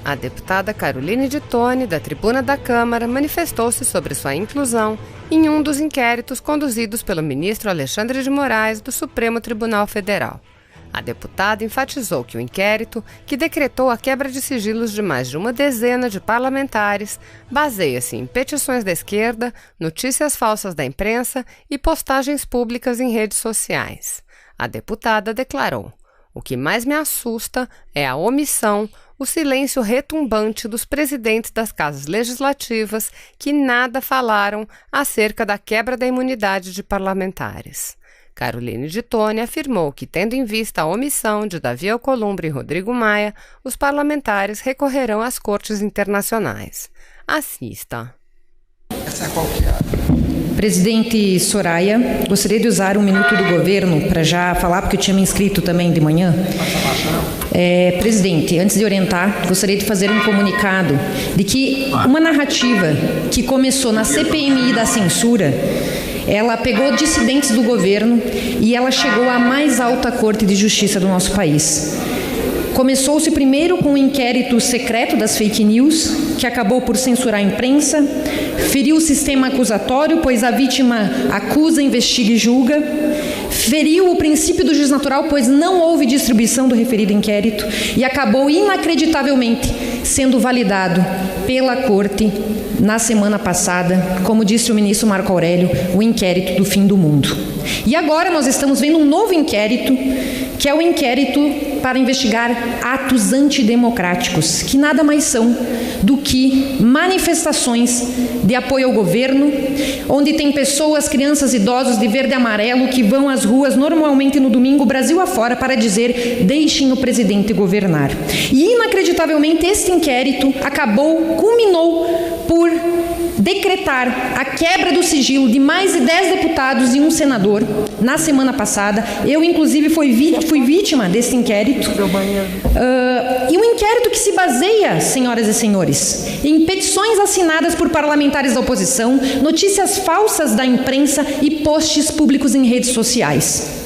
A deputada Caroline de Tone, da tribuna da Câmara, manifestou-se sobre sua inclusão em um dos inquéritos conduzidos pelo ministro Alexandre de Moraes do Supremo Tribunal Federal. A deputada enfatizou que o inquérito, que decretou a quebra de sigilos de mais de uma dezena de parlamentares, baseia-se em petições da esquerda, notícias falsas da imprensa e postagens públicas em redes sociais. A deputada declarou: "O que mais me assusta é a omissão, o silêncio retumbante dos presidentes das casas legislativas que nada falaram acerca da quebra da imunidade de parlamentares." Caroline de Tone afirmou que, tendo em vista a omissão de Davi Alcolumbre e Rodrigo Maia, os parlamentares recorrerão às cortes internacionais. Assista. Presidente Soraya, gostaria de usar um minuto do governo para já falar, porque eu tinha me inscrito também de manhã. Presidente, antes de orientar, gostaria de fazer um comunicado de que uma narrativa que começou na CPMI da censura, ela pegou dissidentes do governo e ela chegou à mais alta corte de justiça do nosso país. Começou-se primeiro com um inquérito secreto das fake news, que acabou por censurar a imprensa, feriu o sistema acusatório, pois a vítima acusa, investiga e julga, feriu o princípio do juiz natural, pois não houve distribuição do referido inquérito, e acabou inacreditavelmente sendo validado pela Corte na semana passada, como disse o ministro Marco Aurélio, o inquérito do fim do mundo. E agora nós estamos vendo um novo inquérito, que é o inquérito para investigar atos antidemocráticos, que nada mais são do que manifestações de apoio ao governo, onde tem pessoas, crianças, idosos de verde e amarelo que vão às ruas normalmente no domingo, Brasil afora, para dizer: deixem o presidente governar. E inacreditavelmente este inquérito culminou por decretar a quebra do sigilo de mais de 10 deputados e um senador na semana passada. Eu, inclusive, fui vítima desse inquérito. E um inquérito que se baseia, senhoras e senhores, em petições assinadas por parlamentares da oposição, notícias falsas da imprensa e posts públicos em redes sociais.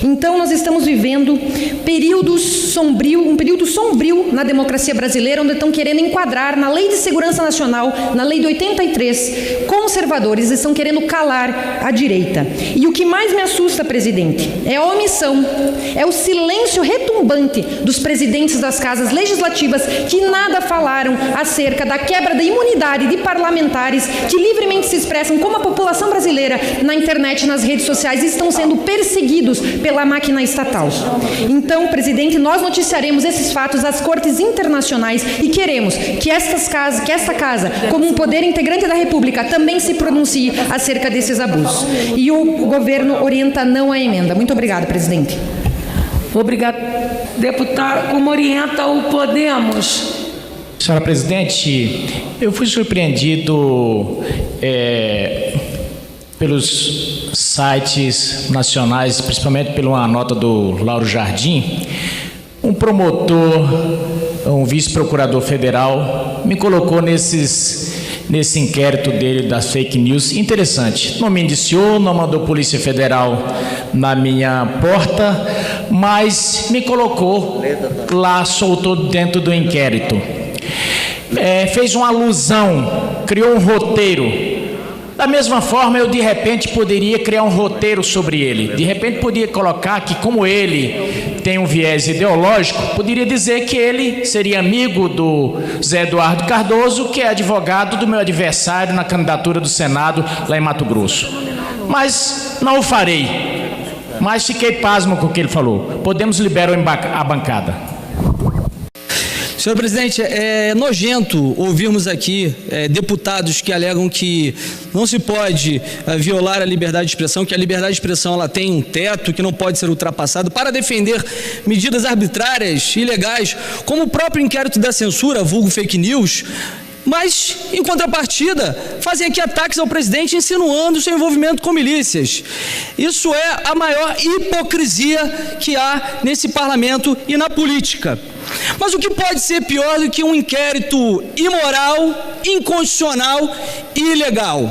Então, nós estamos vivendo um período sombrio na democracia brasileira, onde estão querendo enquadrar na Lei de Segurança Nacional, na Lei de 83, conservadores estão querendo calar a direita. E o que mais me assusta, presidente, é a omissão, é o silêncio retumbante dos presidentes das casas legislativas que nada falaram acerca da quebra da imunidade de parlamentares que livremente se expressam como a população brasileira na internet e nas redes sociais e estão sendo perseguidos pela máquina estatal. Então, presidente, nós noticiaremos esses fatos às cortes internacionais e queremos que esta casa, como um poder integrante da República, também se pronuncie acerca desses abusos. E o governo orienta não à emenda. Muito obrigada, presidente. Obrigado, deputado. Como orienta o Podemos? Senhora presidente, eu fui surpreendido pelos sites nacionais, principalmente pela nota do Lauro Jardim. Um promotor, um vice-procurador federal, me colocou nesse inquérito dele das fake news. Interessante. Não me indiciou, não mandou Polícia Federal na minha porta, mas me colocou lá, soltou dentro do inquérito. Fez uma alusão, criou um roteiro. Da mesma forma, eu de repente poderia criar um roteiro sobre ele. De repente poderia colocar que, como ele tem um viés ideológico, poderia dizer que ele seria amigo do Zé Eduardo Cardoso, que é advogado do meu adversário na candidatura do Senado lá em Mato Grosso. Mas não o farei. Mas fiquei pasmo com o que ele falou. Podemos liberar a bancada. Senhor presidente, é nojento ouvirmos aqui deputados que alegam que não se pode violar a liberdade de expressão, que a liberdade de expressão ela tem um teto que não pode ser ultrapassado, para defender medidas arbitrárias, ilegais, como o próprio inquérito da censura, vulgo fake news, mas, em contrapartida, fazem aqui ataques ao presidente insinuando seu envolvimento com milícias. Isso é a maior hipocrisia que há nesse parlamento e na política. Mas o que pode ser pior do que um inquérito imoral, inconstitucional e ilegal?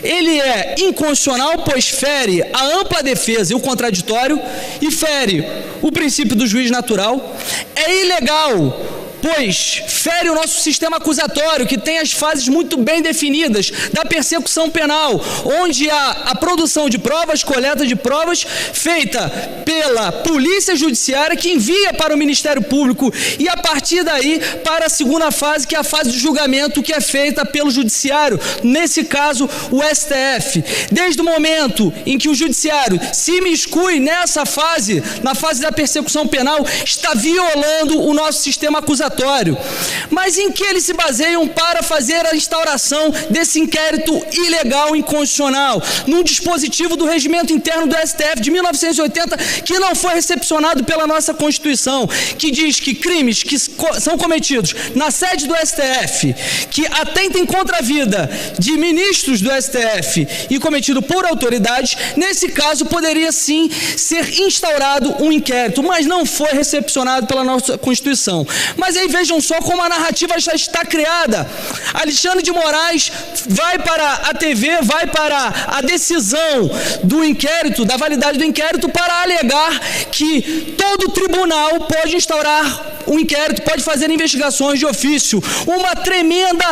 Ele é inconstitucional, pois fere a ampla defesa e o contraditório e fere o princípio do juiz natural. É ilegal, pois fere o nosso sistema acusatório, que tem as fases muito bem definidas da persecução penal, onde há a produção de provas, coleta de provas, feita pela Polícia Judiciária, que envia para o Ministério Público, e a partir daí para a segunda fase, que é a fase de julgamento, que é feita pelo Judiciário, nesse caso o STF. Desde o momento em que o Judiciário se imiscui nessa fase, na fase da persecução penal, está violando o nosso sistema acusatório. Mas em que eles se baseiam para fazer a instauração desse inquérito ilegal e inconstitucional? Num dispositivo do regimento interno do STF de 1980, que não foi recepcionado pela nossa Constituição, que diz que crimes que são cometidos na sede do STF, que atentem contra a vida de ministros do STF e cometido por autoridades, nesse caso poderia sim ser instaurado um inquérito, mas não foi recepcionado pela nossa Constituição. Mas aí vejam só como a narrativa já está criada. Alexandre de Moraes vai para a TV, vai para a decisão do inquérito, da validade do inquérito, para alegar que todo tribunal pode instaurar um inquérito, pode fazer investigações de ofício. Uma tremenda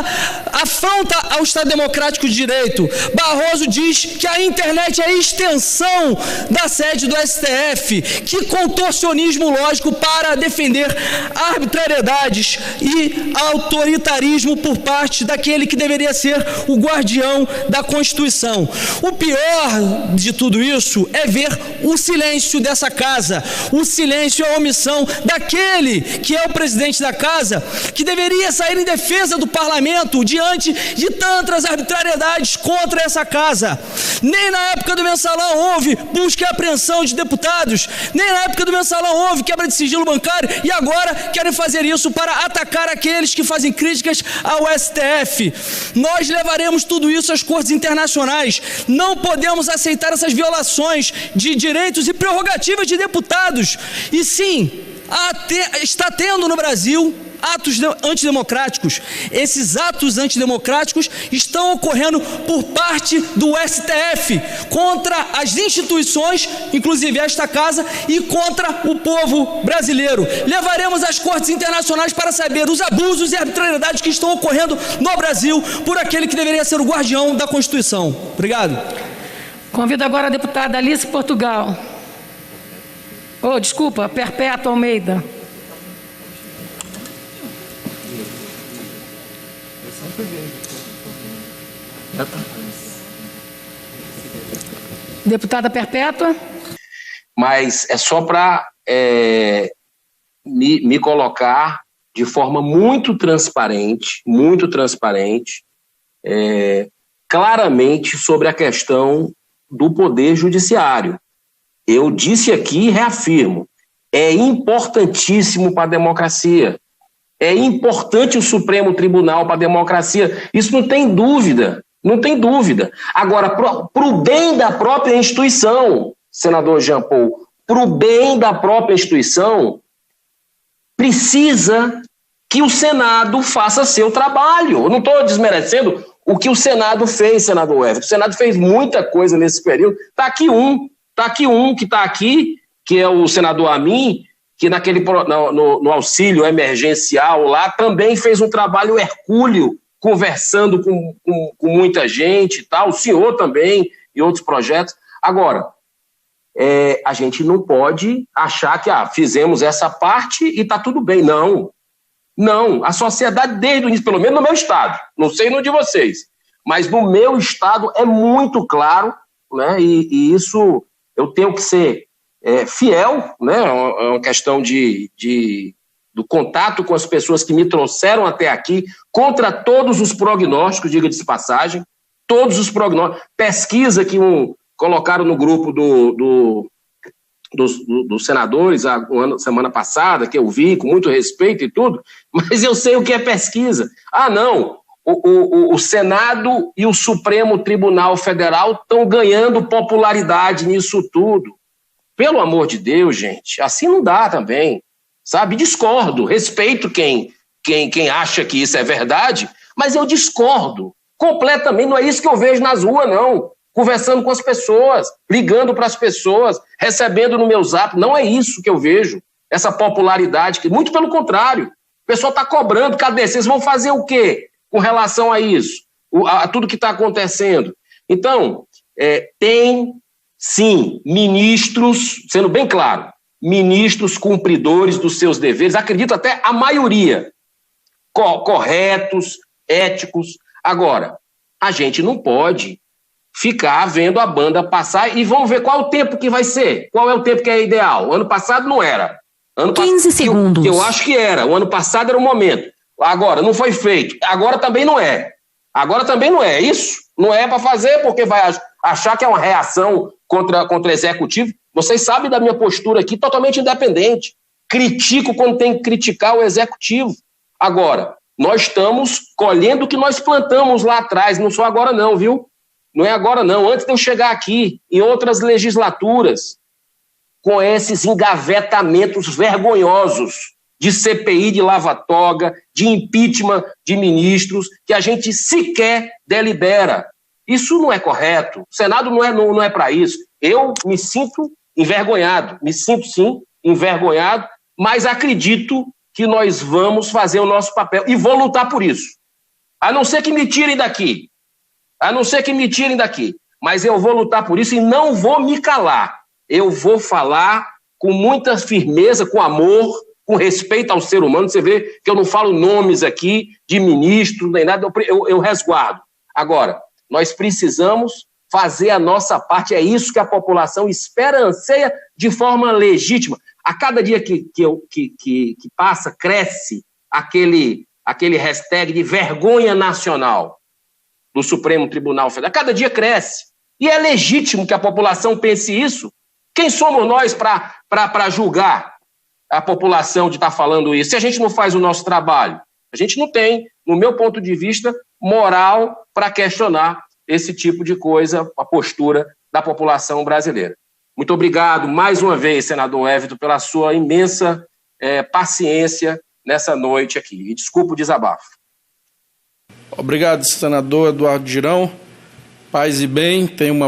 afronta ao Estado Democrático de Direito. Barroso diz que a internet é a extensão da sede do STF. Que contorcionismo lógico para defender arbitrariedades e autoritarismo por parte daquele que deveria ser o guardião da Constituição. O pior de tudo isso é ver o silêncio dessa casa, o silêncio e a omissão daquele que é o presidente da casa, que deveria sair em defesa do parlamento diante de tantas arbitrariedades contra essa casa. Nem na época do mensalão houve busca e apreensão de deputados, nem na época do mensalão houve quebra de sigilo bancário, e agora querem fazer isso para atacar aqueles que fazem críticas ao STF. Nós levaremos tudo isso às cortes internacionais. Não podemos aceitar essas violações de direitos e prerrogativas de deputados. E sim, está tendo no Brasil atos antidemocráticos. Esses atos antidemocráticos estão ocorrendo por parte do STF, contra as instituições, inclusive esta casa, e contra o povo brasileiro. Levaremos às cortes internacionais para saber os abusos e arbitrariedades que estão ocorrendo no Brasil por aquele que deveria ser o guardião da Constituição. Obrigado. Convido agora a deputada Alice Portugal. Desculpa, Perpétua Almeida. Deputada Perpétua. Mas é só para me colocar de forma muito transparente, claramente sobre a questão do Poder Judiciário. Eu disse aqui e reafirmo, é importantíssimo para a democracia. É importante o Supremo Tribunal para a democracia. Isso não tem dúvida, não tem dúvida. Agora, para o bem da própria instituição, senador Jean Paul, para o bem da própria instituição, precisa que o Senado faça seu trabalho. Eu não estou desmerecendo o que o Senado fez, senador Everton. O Senado fez muita coisa nesse período. Está aqui um que está aqui, que é o senador Amin, que no auxílio emergencial lá também fez um trabalho hercúleo, conversando com muita gente e tal, o senhor também, e outros projetos. Agora, a gente não pode achar que fizemos essa parte e está tudo bem. Não, a sociedade desde o início, pelo menos no meu estado, não sei no de vocês, mas no meu estado é muito claro, né, e isso eu tenho que ser fiel, né? É uma questão do contato com as pessoas que me trouxeram até aqui, contra todos os prognósticos, diga-se de passagem, todos os prognósticos, pesquisa que colocaram no grupo dos senadores semana passada, que eu vi com muito respeito e tudo, mas eu sei o que é pesquisa. Não, o Senado e o Supremo Tribunal Federal estão ganhando popularidade nisso tudo. Pelo amor de Deus, gente, assim não dá também, sabe? Discordo, respeito quem acha que isso é verdade, mas eu discordo completamente, não é isso que eu vejo nas ruas, não. Conversando com as pessoas, ligando para as pessoas, recebendo no meu zap, não é isso que eu vejo, essa popularidade, que muito pelo contrário, O pessoal está cobrando, cadê? Vocês vão fazer o quê com relação a isso? A tudo que está acontecendo? Então, tem, sim, ministros, sendo bem claro, ministros cumpridores dos seus deveres, acredito até a maioria, corretos, éticos. Agora, a gente não pode ficar vendo a banda passar e vamos ver qual é o tempo que vai ser, qual é o tempo que é ideal. O ano passado não era. 15 segundos. Eu acho que era. O ano passado era o momento. Agora, não foi feito. Agora também não é. Isso não é para fazer porque vai achar que é uma reação contra o executivo. Vocês sabem da minha postura aqui, totalmente independente. Critico quando tem que criticar o executivo. Agora, nós estamos colhendo o que nós plantamos lá atrás. Não só agora não, viu? Não é agora não. Antes de eu chegar aqui, em outras legislaturas, com esses engavetamentos vergonhosos de CPI de lava-toga, de impeachment de ministros, que a gente sequer delibera. Isso não é correto. O Senado não é para isso. Eu me sinto envergonhado, mas acredito que nós vamos fazer o nosso papel e vou lutar por isso. A não ser que me tirem daqui. Mas eu vou lutar por isso e não vou me calar. Eu vou falar com muita firmeza, com amor, com respeito ao ser humano. Você vê que eu não falo nomes aqui de ministro, nem nada, eu resguardo. Agora, nós precisamos fazer a nossa parte, é isso que a população espera, anseia de forma legítima. A cada dia que passa, cresce aquele hashtag de vergonha nacional do Supremo Tribunal Federal. A cada dia cresce. E é legítimo que a população pense isso. Quem somos nós para julgar a população de estar falando isso? Se a gente não faz o nosso trabalho, a gente não tem, no meu ponto de vista, moral para questionar esse tipo de coisa, a postura da população brasileira. Muito obrigado, mais uma vez, senador Everton, pela sua imensa paciência nessa noite aqui. E desculpa o desabafo. Obrigado, senador Eduardo Girão. Paz e bem, tenha uma